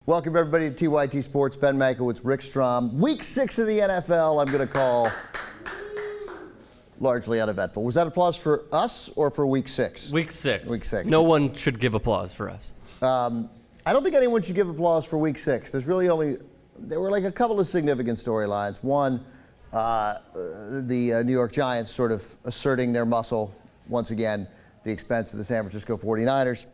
Welcome everybody to TYT Sports. Ben Mankiewicz, Rick Strom. Week 6 of the NFL, I'm going to call largely uneventful. Was that applause for us or for week 6? Week 6. Week 6. No one should give applause for us. I don't think anyone should give applause for week 6. There were like a couple of significant storylines. One, the New York Giants sort of asserting their muscle once again at the expense of the San Francisco 49ers.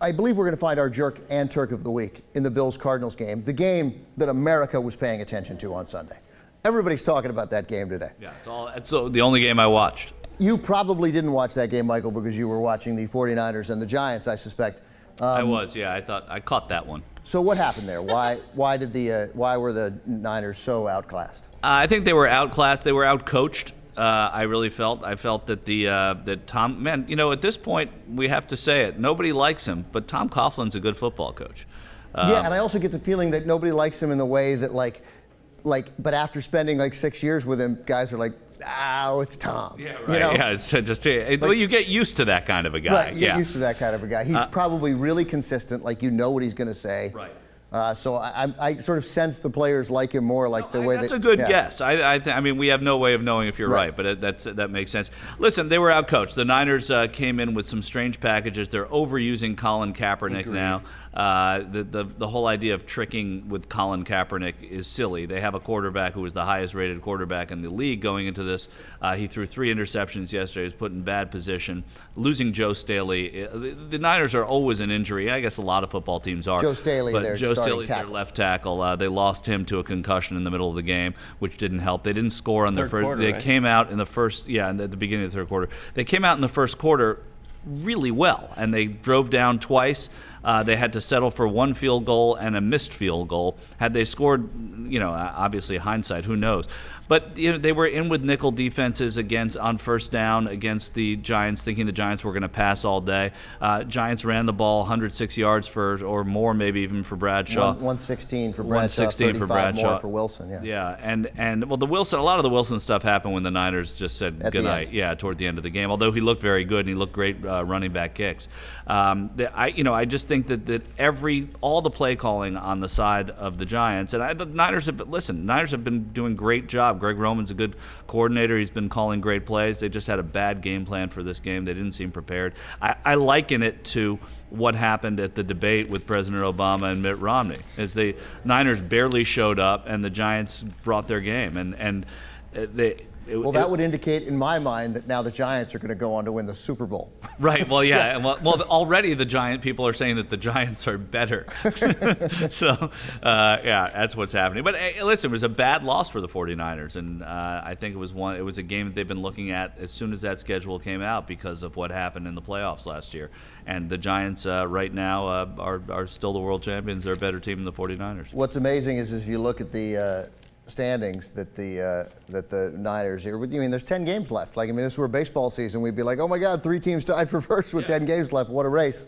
I believe we're going to find our jerk and Turk of the week in the Bills-Cardinals game, the game that America was paying attention to on Sunday. Everybody's talking about that game today. Yeah, it's the only game I watched. You probably didn't watch that game, Michael, because you were watching the 49ers and the Giants, I suspect. I was, yeah. I caught that one. So what happened there? Why were the Niners so outclassed? I think they were outclassed. They were outcoached. I felt that that Tom, man, at this point we have to say it. Nobody likes him, but Tom Coughlin's a good football coach. Yeah, and I also get the feeling that nobody likes him in the way that but after spending like 6 years with him, guys are like, oh, it's Tom. Yeah, right. Yeah, it's just well, you get used to that kind of a guy. Right, you get used to that kind of a guy. He's probably really consistent, like you know what he's going to say. Right. So I sort of sense the players like him more, like the way that's a good guess. I mean, we have no way of knowing if you're right, but that makes sense. Listen, they were outcoached. The Niners came in with some strange packages. They're overusing Colin Kaepernick now. The whole idea of tricking with Colin Kaepernick is silly. They have a quarterback who was the highest rated quarterback in the league going into this. He threw 3 interceptions yesterday. He was put in bad position. Losing Joe Staley. The Niners are always an injury. I guess a lot of football teams are. Joe Staley, Staley's their left tackle. They lost him to a concussion in the middle of the game, which didn't help. They didn't score on their first. They came out in the first, at the beginning of the third quarter. They came out in the first quarter really well, and they drove down twice. They had to settle for 1 field goal and a missed field goal. Had they scored, obviously hindsight, who knows? But they were in with nickel defenses on first down against the Giants, thinking the Giants were going to pass all day. Giants ran the ball 106 yards or more, maybe even for Bradshaw. 116 for Bradshaw. 116 for Bradshaw. More for Wilson. Yeah. Yeah, and well, a lot of the Wilson stuff happened when the Niners just said good night. Yeah, toward the end of the game. Although he looked very good and he looked great running back kicks. I just think that all the play calling on the side of the Giants, and the Niners have been doing a great job. Greg Roman's a good coordinator. He's been calling great plays. They just had a bad game plan for this game. They didn't seem prepared. I liken it to what happened at the debate with President Obama and Mitt Romney, as the Niners barely showed up and the Giants brought their game, that would indicate, in my mind, that now the Giants are going to go on to win the Super Bowl. Right. Well, yeah. Well, already the Giant people are saying that the Giants are better. So, that's what's happening. But hey, listen, it was a bad loss for the 49ers, and I think it was a game that they've been looking at as soon as that schedule came out because of what happened in the playoffs last year. And the Giants right now are still the world champions. They're a better team than the 49ers. What's amazing is if you look at the standings that the Niners here. I mean, there's 10 games left. Like, I mean, if this were baseball season, we'd be like, oh my God, 3 teams tied for first with 10 games left. What a race!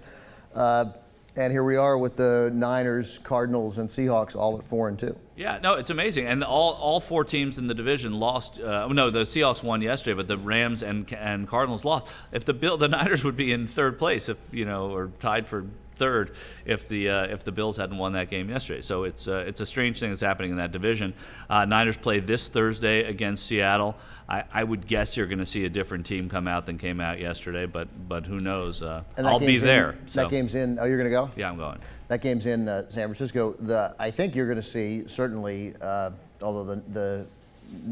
And here we are with the Niners, Cardinals, and Seahawks all at 4-2. Yeah, no, it's amazing. And all 4 teams in the division lost. The Seahawks won yesterday, but the Rams and Cardinals lost. If the Niners would be in third place, or tied for third if the Bills hadn't won that game yesterday. So it's a strange thing that's happening in that division. Niners play this Thursday against Seattle. I would guess you're going to see a different team come out than came out yesterday, but who knows? I'll be there. That game's in. Oh, you're going to go? Yeah, I'm going. That game's in San Francisco. I think you're going to see, certainly, although the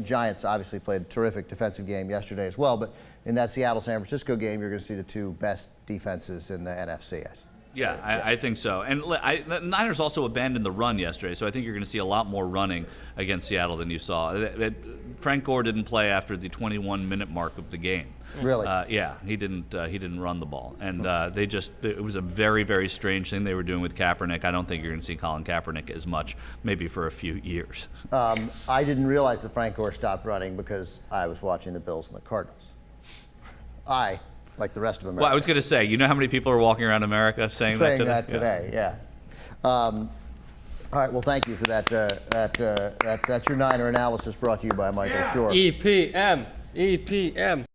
Giants obviously played a terrific defensive game yesterday as well, but in that Seattle-San Francisco game, you're going to see the 2 best defenses in the NFC. Yeah, I think so. And the Niners also abandoned the run yesterday, so I think you're going to see a lot more running against Seattle than you saw. Frank Gore didn't play after the 21-minute mark of the game. Really? Yeah, he didn't run the ball, and it was a very, very strange thing they were doing with Kaepernick. I don't think you're going to see Colin Kaepernick as much, maybe for a few years. I didn't realize that Frank Gore stopped running because I was watching the Bills and the Cardinals. Like the rest of America. Well, I was going to say, you know how many people are walking around America saying that today? Yeah. All right. Well, thank you for that. That's your Niner analysis brought to you by Michael Shure. EPM.